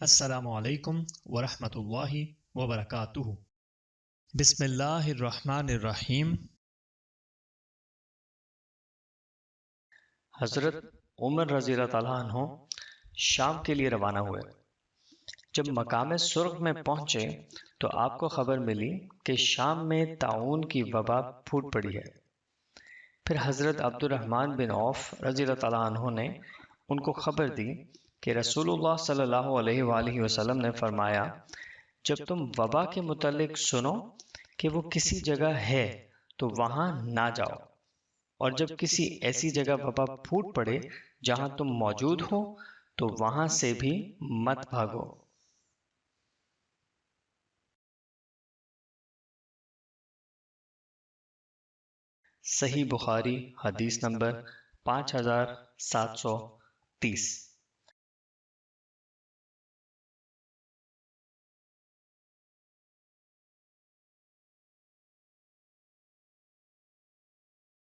السلام علیکم ورحمۃ اللہ وبرکاتہ۔ بسم اللہ الرحمن الرحیم۔ حضرت عمر رضی اللہ تعالیٰ عنہ شام کے لیے روانہ ہوئے۔ جب مقام سرخ میں پہنچے تو آپ کو خبر ملی کہ شام میں طاعون کی وبا پھوٹ پڑی ہے۔ پھر حضرت عبد الرحمن بن عوف رضی اللہ تعالیٰ عنہ نے ان کو خبر دی کہ رسول اللہ صلی اللہ علیہ وآلہ وسلم نے فرمایا، جب تم وبا کے متعلق سنو کہ وہ کسی جگہ ہے تو وہاں نہ جاؤ، اور جب کسی ایسی جگہ وبا پھوٹ پڑے جہاں تم موجود ہو تو وہاں سے بھی مت بھاگو۔ صحیح بخاری حدیث نمبر 5730۔